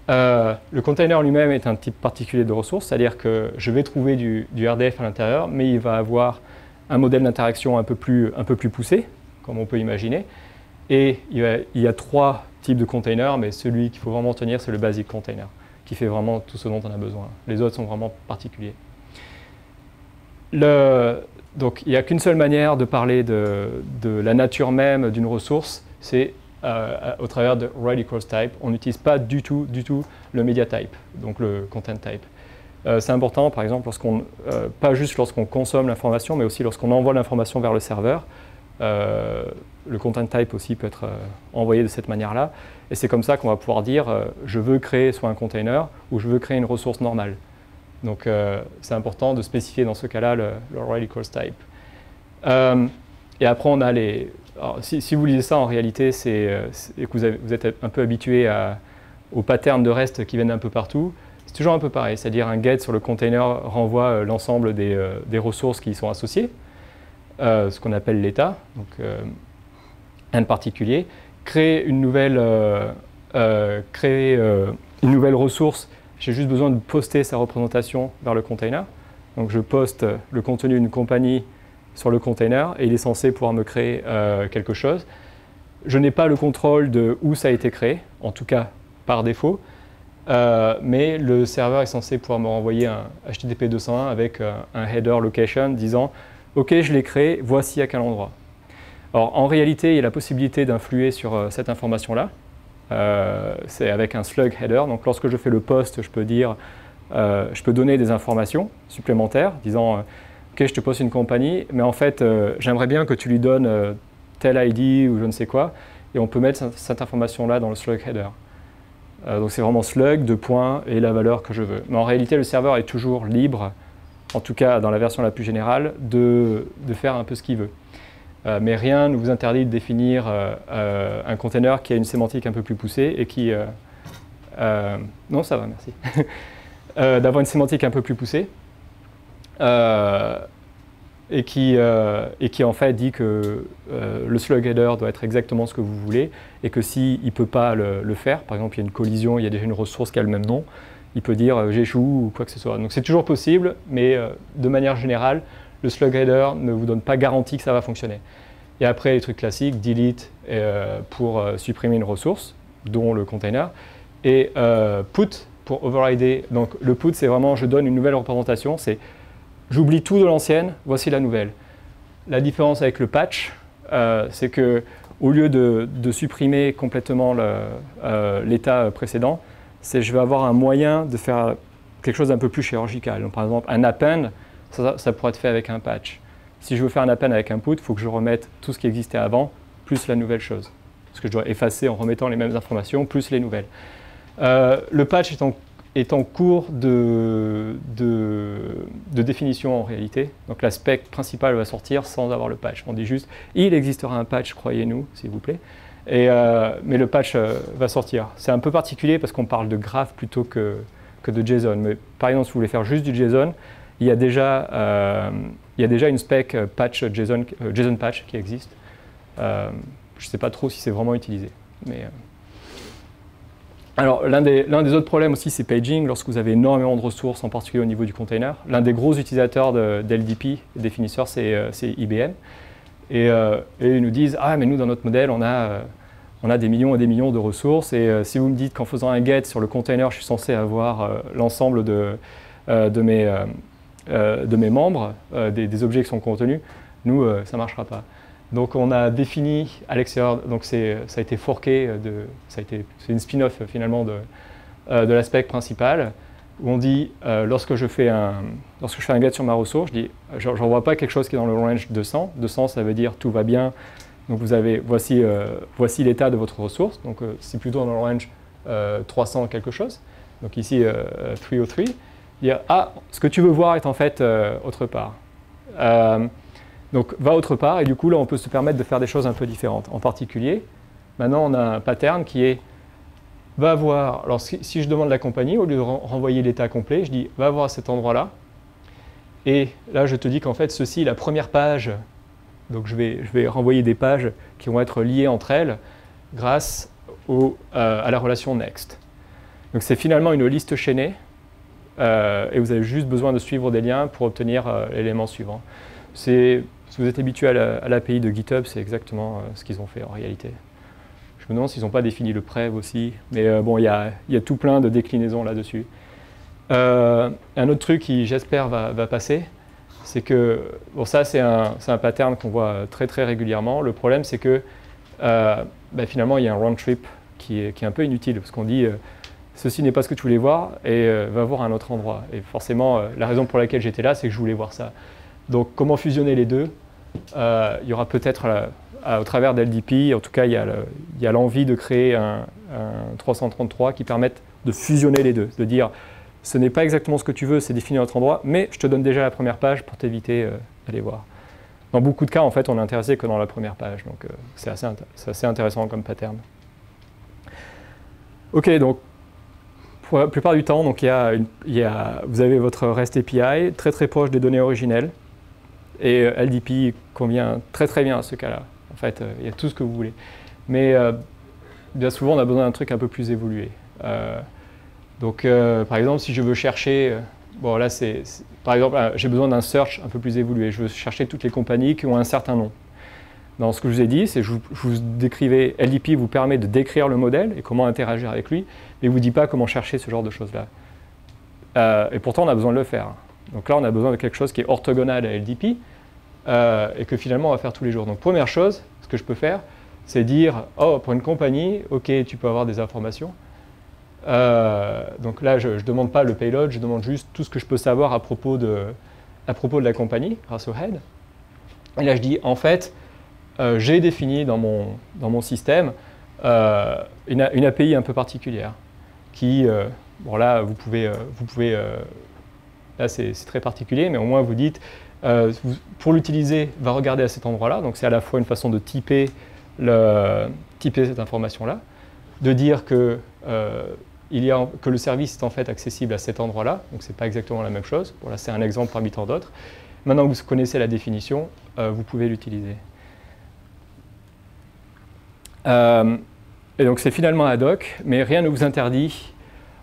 Le container lui-même est un type particulier de ressource, c'est-à-dire que je vais trouver du RDF à l'intérieur, mais il va avoir un modèle d'interaction un peu plus poussé, comme on peut imaginer. Et il y a 3 types de containers, mais celui qu'il faut vraiment tenir, c'est le basic container, qui fait vraiment tout ce dont on a besoin. Les autres sont vraiment particuliers. Donc il n'y a qu'une seule manière de parler de la nature même d'une ressource, c'est au travers de Rel equals type. On n'utilise pas du tout le media type, donc le content type. C'est important, par exemple, pas juste lorsqu'on consomme l'information, mais aussi lorsqu'on envoie l'information vers le serveur. Le content type aussi peut être envoyé de cette manière-là. Et c'est comme ça qu'on va pouvoir dire je veux créer soit un container ou je veux créer une ressource normale. Donc c'est important de spécifier dans ce cas-là le Rel equals type. Et après, on a les... Alors, si vous lisez ça, en réalité, c'est que vous êtes un peu habitué aux patterns de REST qui viennent un peu partout. C'est toujours un peu pareil, c'est-à-dire un get sur le container renvoie l'ensemble des ressources qui y sont associées, ce qu'on appelle l'état. Donc, rien de particulier. Créer une nouvelle ressource, j'ai juste besoin de poster sa représentation vers le container. Donc je poste le contenu d'une compagnie sur le container et il est censé pouvoir me créer quelque chose. Je n'ai pas le contrôle de où ça a été créé, en tout cas par défaut, mais le serveur est censé pouvoir me renvoyer un HTTP 201 avec un header location disant « Ok, je l'ai créé, voici à quel endroit ». Alors en réalité, il y a la possibilité d'influer sur cette information-là. C'est avec un slug header. Donc lorsque je fais le post, je peux dire, je peux donner des informations supplémentaires, disant ok, je te poste une compagnie, mais en fait, j'aimerais bien que tu lui donnes tel ID ou je ne sais quoi, et on peut mettre cette information-là dans le slug header. Donc c'est vraiment slug, 2 points, et la valeur que je veux. Mais en réalité, le serveur est toujours libre, en tout cas dans la version la plus générale, de faire un peu ce qu'il veut. Mais rien ne vous interdit de définir un container qui a une sémantique un peu plus poussée et qui... non, ça va, merci. D'avoir une sémantique un peu plus poussée et qui en fait dit que le slug header doit être exactement ce que vous voulez et que s'il ne peut pas le faire, par exemple il y a une collision, il y a déjà une ressource qui a le même nom, il peut dire j'échoue ou quoi que ce soit. Donc c'est toujours possible, mais de manière générale, le slug header ne vous donne pas garantie que ça va fonctionner. Et après, les trucs classiques, delete pour supprimer une ressource, dont le container, et put pour overrider. Donc le put, c'est vraiment, je donne une nouvelle représentation, c'est j'oublie tout de l'ancienne, voici la nouvelle. La différence avec le patch, c'est que au lieu de supprimer complètement l'état précédent, c'est je vais avoir un moyen de faire quelque chose d'un peu plus chirurgical. Donc, par exemple, un append, ça pourrait être fait avec un patch. Si je veux faire un append avec un put, il faut que je remette tout ce qui existait avant, plus la nouvelle chose. Parce que je dois effacer en remettant les mêmes informations, plus les nouvelles. Le patch est en cours de définition en réalité. Donc la spec principale va sortir sans avoir le patch. On dit juste, il existera un patch, croyez-nous, s'il vous plaît. Mais le patch va sortir. C'est un peu particulier parce qu'on parle de graph plutôt que de JSON. Mais par exemple, si vous voulez faire juste du JSON, il y a déjà une spec patch JSON patch qui existe. Je ne sais pas trop si c'est vraiment utilisé. Mais, alors, l'un des autres problèmes aussi, c'est paging. Lorsque vous avez énormément de ressources, en particulier au niveau du container, l'un des gros utilisateurs d'LDP, définisseur, c'est IBM. Et ils nous disent « Ah, mais nous, dans notre modèle, on a des millions et des millions de ressources. Et si vous me dites qu'en faisant un get sur le container, je suis censé avoir l'ensemble de mes membres, des objets qui sont contenus, nous, ça ne marchera pas. » Donc on a défini à l'extérieur, donc ça a été forqué, c'est une spin-off finalement de la spec principale, où on dit, lorsque je fais un get sur ma ressource, je dis, j'envoie pas quelque chose qui est dans le range 200. 200, ça veut dire tout va bien, donc voici l'état de votre ressource, donc c'est plutôt dans le range 300 quelque chose. Donc ici, 303. Dire, ah, ce que tu veux voir est en fait autre part. Donc va autre part, et du coup là on peut se permettre de faire des choses un peu différentes. En particulier, maintenant on a un pattern qui est, va voir, alors si je demande la compagnie, au lieu de renvoyer l'état complet, je dis, va voir à cet endroit-là, et là je te dis qu'en fait ceci est la première page, donc je vais renvoyer des pages qui vont être liées entre elles grâce à la relation next. Donc c'est finalement une liste chaînée, et vous avez juste besoin de suivre des liens pour obtenir l'élément suivant. Si vous êtes habitué à l'API de GitHub, c'est exactement ce qu'ils ont fait en réalité. Je me demande s'ils n'ont pas défini le prev aussi, mais bon, il y a tout plein de déclinaisons là-dessus. Un autre truc qui, j'espère, va passer, c'est que, bon, ça c'est un pattern qu'on voit très très régulièrement. Le problème, c'est que finalement, il y a un round trip qui est un peu inutile, parce qu'on dit ceci n'est pas ce que tu voulais voir, et va voir un autre endroit. Et forcément, la raison pour laquelle j'étais là, c'est que je voulais voir ça. Donc, comment fusionner les deux? Il y aura peut-être, au travers d'LDP, en tout cas, il y a l'envie de créer un 333 qui permette de fusionner les deux, de dire, ce n'est pas exactement ce que tu veux, c'est défini à un autre endroit, mais je te donne déjà la première page pour t'éviter d'aller voir. Dans beaucoup de cas, en fait, on n'est intéressé que dans la première page, donc c'est assez intéressant comme pattern. Ok, donc, pour la plupart du temps, donc, vous avez votre REST API très très proche des données originelles. Et LDP convient très très bien à ce cas-là. En fait, il y a tout ce que vous voulez. Mais bien souvent, on a besoin d'un truc un peu plus évolué. Donc, par exemple, si je veux chercher... bon, là, par exemple, j'ai besoin d'un search un peu plus évolué. Je veux chercher toutes les compagnies qui ont un certain nom. Dans ce que je vous ai dit, c'est que je vous décrivais, LDP vous permet de décrire le modèle et comment interagir avec lui, mais il ne vous dit pas comment chercher ce genre de choses-là. Et pourtant, on a besoin de le faire. Donc là, on a besoin de quelque chose qui est orthogonal à LDP et que finalement, on va faire tous les jours. Donc, première chose, ce que je peux faire, c'est dire, oh, pour une compagnie, OK, tu peux avoir des informations. Donc là, je ne demande pas le payload, je demande juste tout ce que je peux savoir à propos de la compagnie, grâce au head. Et là, je dis, en fait, j'ai défini dans mon système une API un peu particulière qui, bon là, vous pouvez là c'est très particulier, mais au moins vous dites, pour l'utiliser, va regarder à cet endroit-là, donc c'est à la fois une façon de typer cette information-là, de dire que le service est en fait accessible à cet endroit-là, donc c'est pas exactement la même chose. Bon, là c'est un exemple parmi tant d'autres. Maintenant que vous connaissez la définition, vous pouvez l'utiliser. Et donc c'est finalement ad hoc, mais rien ne vous interdit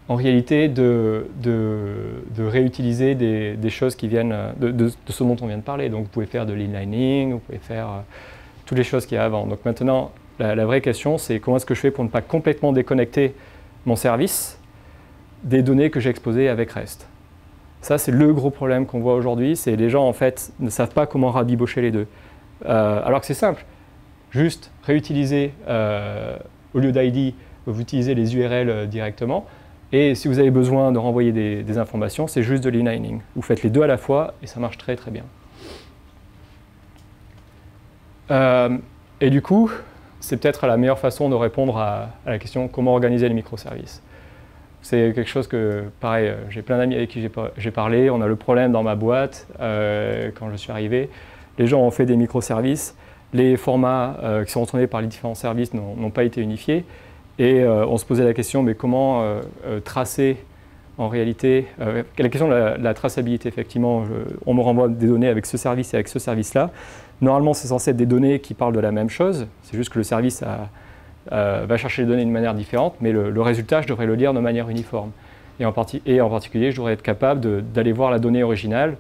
en réalité de réutiliser des choses qui viennent de ce dont on vient de parler. Donc vous pouvez faire de l'inlining, vous pouvez faire toutes les choses qu'il y a avant. Donc maintenant, la vraie question, c'est comment est-ce que je fais pour ne pas complètement déconnecter mon service des données que j'ai exposées avec REST. Ça, c'est le gros problème qu'on voit aujourd'hui, c'est les gens en fait ne savent pas comment rabibocher les deux. Alors que c'est simple, juste réutiliser, au lieu d'ID, vous utilisez les URL directement, et si vous avez besoin de renvoyer des informations, c'est juste de l'inlining. Vous faites les deux à la fois, et ça marche très très bien. Et du coup, c'est peut-être la meilleure façon de répondre à la question comment organiser les microservices. C'est quelque chose que, pareil, j'ai plein d'amis avec qui j'ai parlé, on a le problème dans ma boîte, quand je suis arrivé, les gens ont fait des microservices, les formats qui sont retournés par les différents services n'ont pas été unifiés, et on se posait la question, mais comment tracer en réalité, la question de la traçabilité, effectivement, on me renvoie des données avec ce service et avec ce service-là. Normalement, c'est censé être des données qui parlent de la même chose, c'est juste que le service va chercher les données d'une manière différente, mais le résultat, je devrais le lire de manière uniforme. Et en particulier, je devrais être capable d'aller voir la donnée originale,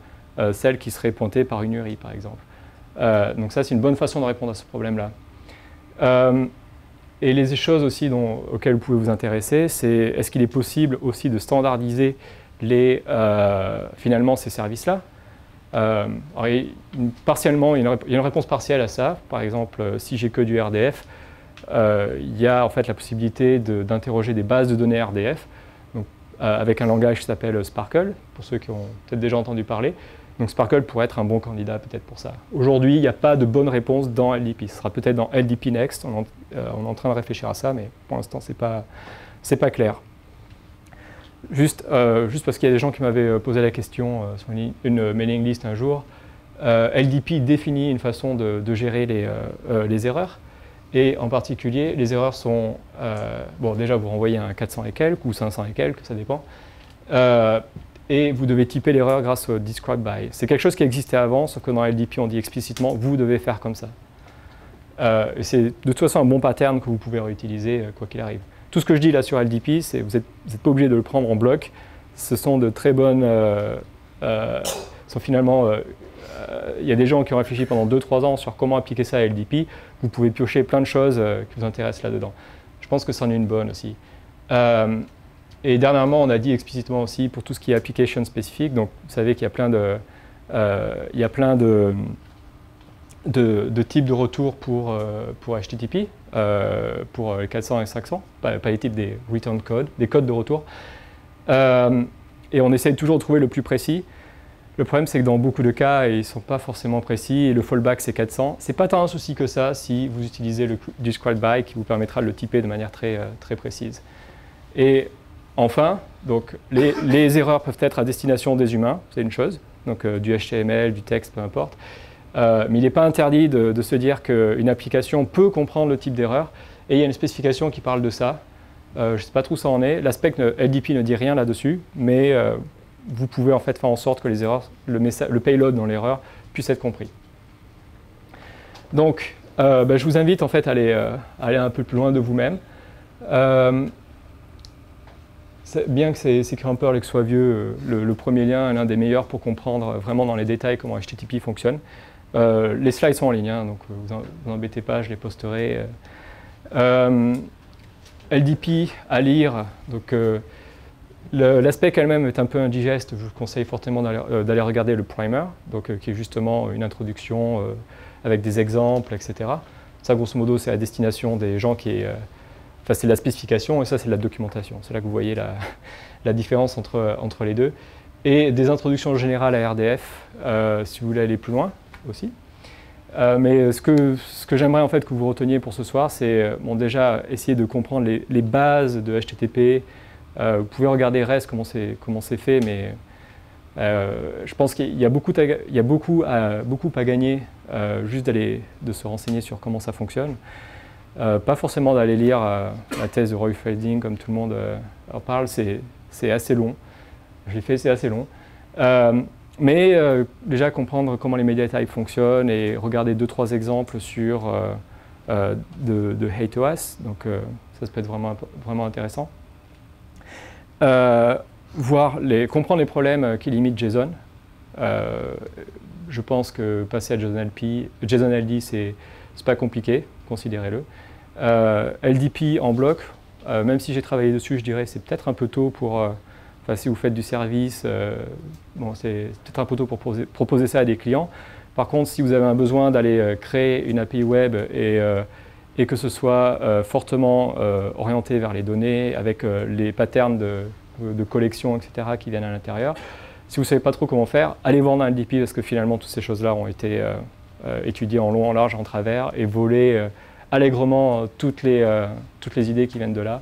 celle qui serait pointée par une URI, par exemple. Donc ça, c'est une bonne façon de répondre à ce problème-là. Et les choses aussi auxquelles vous pouvez vous intéresser, c'est est-ce qu'il est possible aussi de standardiser finalement ces services-là. Partiellement, il y a une réponse partielle à ça. Par exemple, si j'ai que du RDF, il y a en fait la possibilité d'interroger des bases de données RDF donc, avec un langage qui s'appelle Sparkle, pour ceux qui ont peut-être déjà entendu parler. Donc Sparkle pourrait être un bon candidat peut-être pour ça. Aujourd'hui, il n'y a pas de bonne réponse dans LDP. Ce sera peut-être dans LDP Next. On est en train de réfléchir à ça, mais pour l'instant, c'est pas clair. Juste parce qu'il y a des gens qui m'avaient posé la question sur une mailing list un jour, LDP définit une façon de gérer les erreurs. Et en particulier, les erreurs sont... bon, déjà, vous renvoyez un 400 et quelques ou 500 et quelques, ça dépend. Et vous devez typer l'erreur grâce au describe by. C'est quelque chose qui existait avant, sauf que dans LDP, on dit explicitement, vous devez faire comme ça. C'est de toute façon un bon pattern que vous pouvez réutiliser quoi qu'il arrive. Tout ce que je dis là sur LDP, c'est vous n'êtes pas obligé de le prendre en bloc. Ce sont de très bonnes... finalement... il y a des gens qui ont réfléchi pendant 2-3 ans sur comment appliquer ça à LDP. Vous pouvez piocher plein de choses qui vous intéressent là-dedans. Je pense que c'en est une bonne aussi. Et dernièrement, on a dit explicitement aussi pour tout ce qui est application spécifique. Donc, vous savez qu'il y a plein de types de retours pour HTTP, pour les 400 et 500, pas les types des return codes, des codes de retour. Et on essaye toujours de trouver le plus précis. Le problème, c'est que dans beaucoup de cas, ils ne sont pas forcément précis et le fallback, c'est 400. Ce n'est pas tant un souci que ça si vous utilisez le describe by qui vous permettra de le typer de manière très précise. Et enfin, donc, les erreurs peuvent être à destination des humains, c'est une chose, donc du HTML, du texte, peu importe. Mais il n'est pas interdit de se dire qu'une application peut comprendre le type d'erreur et il y a une spécification qui parle de ça. Je ne sais pas trop où ça en est. L'aspect LDP ne dit rien là-dessus, mais vous pouvez en fait faire en sorte que les erreurs, le payload dans l'erreur puisse être compris. Donc, Je vous invite en fait à aller un peu plus loin de vous-même. Bien que c'est écrit en Perl et que ce soit vieux, le premier lien est l'un des meilleurs pour comprendre vraiment dans les détails comment HTTP fonctionne. Les slides sont en ligne, hein, donc vous embêtez pas, je les posterai. LDP à lire, donc l'aspect elle-même est un peu indigeste, je vous conseille fortement d'aller regarder le primer, donc, qui est justement une introduction avec des exemples, etc. Ça, grosso modo, c'est à destination des gens enfin, c'est de la spécification et ça, c'est de la documentation. C'est là que vous voyez la différence entre les deux. Et des introductions générales à RDF, si vous voulez aller plus loin aussi. Mais ce que j'aimerais en fait que vous reteniez pour ce soir, c'est déjà essayer de comprendre les bases de HTTP. Vous pouvez regarder REST, comment c'est fait, mais je pense qu'il y a beaucoup à gagner juste de se renseigner sur comment ça fonctionne. Pas forcément d'aller lire la thèse de Roy Fielding, comme tout le monde en parle, c'est assez long. Je l'ai fait, c'est assez long. Mais déjà comprendre comment les media types fonctionnent et regarder 2-3 exemples sur de HateOS, donc ça peut être vraiment intéressant. Comprendre les problèmes qui limitent JSON. Je pense que passer à JSON LD, c'est pas compliqué, considérez-le. LDP en bloc, même si j'ai travaillé dessus, je dirais c'est peut-être un peu tôt pour... si vous faites du service, c'est peut-être un peu tôt pour proposer ça à des clients. Par contre, si vous avez un besoin d'aller créer une API web et que ce soit fortement orienté vers les données, avec les patterns de collection, etc., qui viennent à l'intérieur, si vous ne savez pas trop comment faire, allez voir dans LDP parce que finalement, toutes ces choses-là ont été étudiées en long, en large, en travers et volées allègrement toutes les idées qui viennent de là.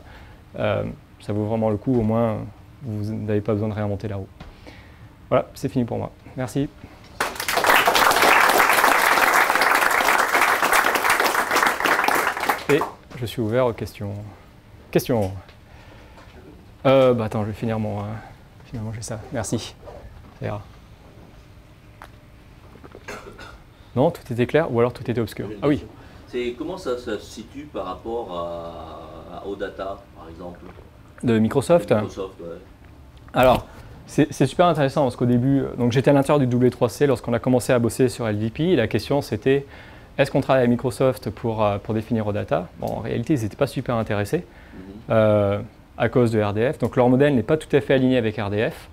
Ça vaut vraiment le coup, au moins, vous n'avez pas besoin de réinventer la roue. Voilà, c'est fini pour moi. Merci. Et je suis ouvert aux questions. Questions. Attends, je vais finir manger ça. Merci. Ça ira. Non, tout était clair ou alors tout était obscur? Ah oui. Comment ça se situe par rapport à OData, par exemple? De Microsoft. Ouais. Alors, c'est super intéressant parce qu'au début, j'étais à l'intérieur du W3C lorsqu'on a commencé à bosser sur LDP. Et la question c'était, est-ce qu'on travaille avec Microsoft pour définir OData? Bon, en réalité, ils n'étaient pas super intéressés à cause de RDF. Donc leur modèle n'est pas tout à fait aligné avec RDF.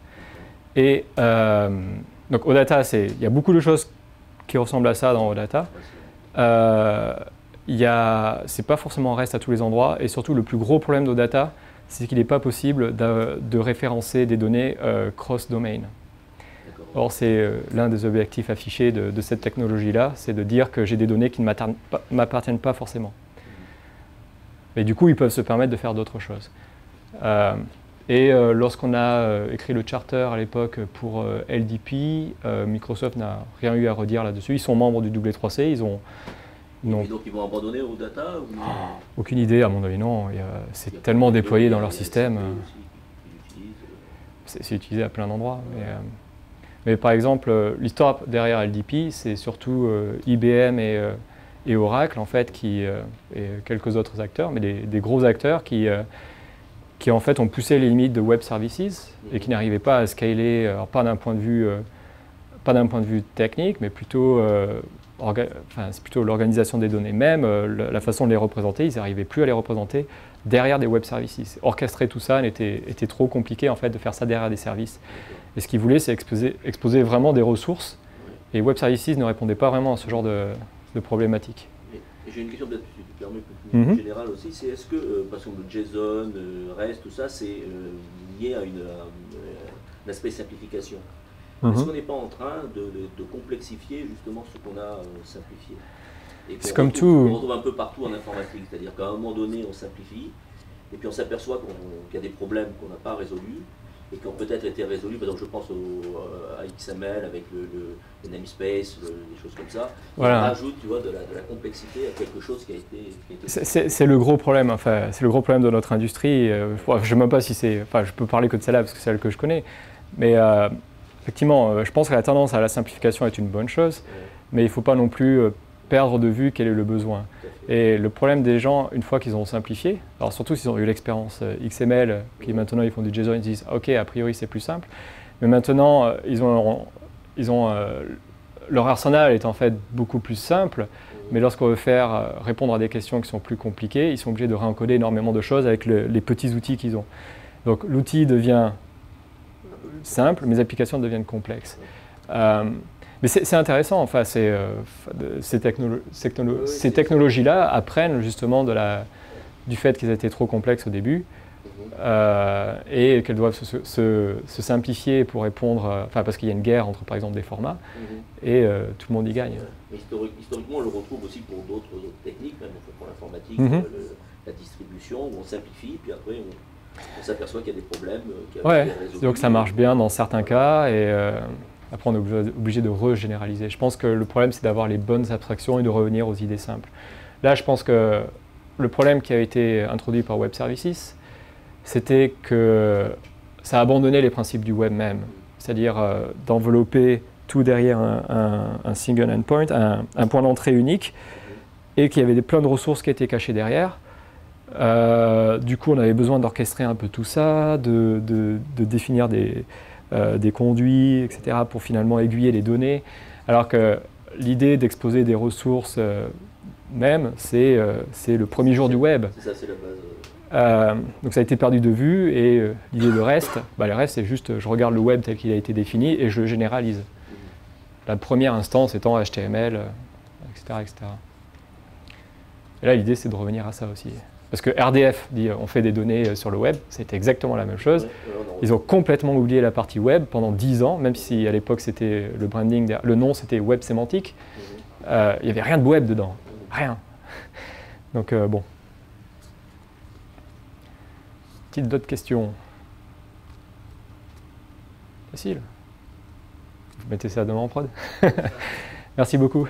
Et donc OData, il y a beaucoup de choses qui ressemblent à ça dans OData. C'est pas forcément REST à tous les endroits. Et surtout, le plus gros problème d'OData, c'est qu'il n'est pas possible de référencer des données cross-domain. Or, c'est l'un des objectifs affichés de cette technologie-là, c'est de dire que j'ai des données qui ne m'appartiennent pas forcément. Mais du coup, ils peuvent se permettre de faire d'autres choses. Lorsqu'on a écrit le charter à l'époque pour LDP, Microsoft n'a rien eu à redire là-dessus. Ils sont membres du W3C, Et donc ils vont abandonner OData ou... Aucune idée, à mon avis, non. C'est tellement déployé dans leur système. C'est utilisé à plein d'endroits. Mais par exemple, l'histoire derrière LDP, c'est surtout IBM et Oracle, en fait, et quelques autres acteurs, mais des gros acteurs qui en fait ont poussé les limites de web services et qui n'arrivaient pas à scaler, alors pas d'un point de vue technique, mais plutôt c'est plutôt l'organisation des données. Même la façon de les représenter, ils n'arrivaient plus à les représenter derrière des web services. Orchestrer tout ça était trop compliqué en fait de faire ça derrière des services. Et ce qu'ils voulaient, c'est exposer vraiment des ressources. Et web services ne répondaient pas vraiment à ce genre de problématiques. J'ai une question peut-être, si tu permets, plus générale aussi, c'est est-ce que, parce que le JSON, REST, tout ça, c'est lié à un aspect simplification. Est-ce qu'on n'est pas en train de complexifier justement ce qu'on a simplifié? C'est comme tout. On retrouve un peu partout en informatique, c'est-à-dire qu'à un moment donné, on simplifie, et puis on s'aperçoit qu'il y a des problèmes qu'on n'a pas résolus, et qui ont peut-être été résolus, par exemple je pense à XML avec le namespace, des choses comme ça, voilà. On rajoute tu vois, de la complexité à quelque chose qui a été... C'est le gros problème, enfin, c'est le gros problème de notre industrie. Je ne sais même pas si c'est... Enfin, je peux parler que de celle-là parce que c'est celle que je connais, mais effectivement, je pense que la tendance à la simplification est une bonne chose, mais il ne faut pas non plus perdre de vue quel est le besoin. Et le problème des gens, une fois qu'ils ont simplifié, alors surtout s'ils ont eu l'expérience XML, qui maintenant ils font du JSON, ils disent ok, a priori c'est plus simple, mais maintenant leur arsenal est en fait beaucoup plus simple, mais lorsqu'on veut faire répondre à des questions qui sont plus compliquées, ils sont obligés de réencoder énormément de choses avec les petits outils qu'ils ont. Donc l'outil devient simple, mes applications deviennent complexes. Mais c'est intéressant, enfin, ces technologies-là apprennent justement du fait qu'elles étaient trop complexes au début et qu'elles doivent se simplifier pour répondre, parce qu'il y a une guerre entre par exemple des formats et tout le monde y gagne. Mais historiquement, on le retrouve aussi pour d'autres techniques, même pour l'informatique, la distribution, où on simplifie, puis après on s'aperçoit qu'il y a des problèmes. Donc ça marche bien dans certains cas et après on est obligé de regénéraliser. Je pense que le problème c'est d'avoir les bonnes abstractions et de revenir aux idées simples. Là je pense que le problème qui a été introduit par Web Services, c'était que ça a abandonné les principes du web même, c'est-à-dire d'envelopper tout derrière un single endpoint, un point d'entrée unique, et qu'il y avait plein de ressources qui étaient cachées derrière. Du coup, on avait besoin d'orchestrer un peu tout ça, de définir des conduits, etc., pour finalement aiguiller les données, alors que l'idée d'exposer des ressources même, c'est le premier jour du web. C'est ça, c'est la base. Donc ça a été perdu de vue et l'idée de REST, le REST c'est juste je regarde le web tel qu'il a été défini et je le généralise. La première instance étant HTML, etc., etc. Et là l'idée c'est de revenir à ça aussi. Parce que RDF dit on fait des données sur le web, c'était exactement la même chose. Ils ont complètement oublié la partie web pendant 10 ans, même si à l'époque c'était le branding, le nom c'était web sémantique. Il n'y avait rien de web dedans, rien. Donc bon. D'autres questions? Facile. Vous mettez ça demain en prod. Merci beaucoup.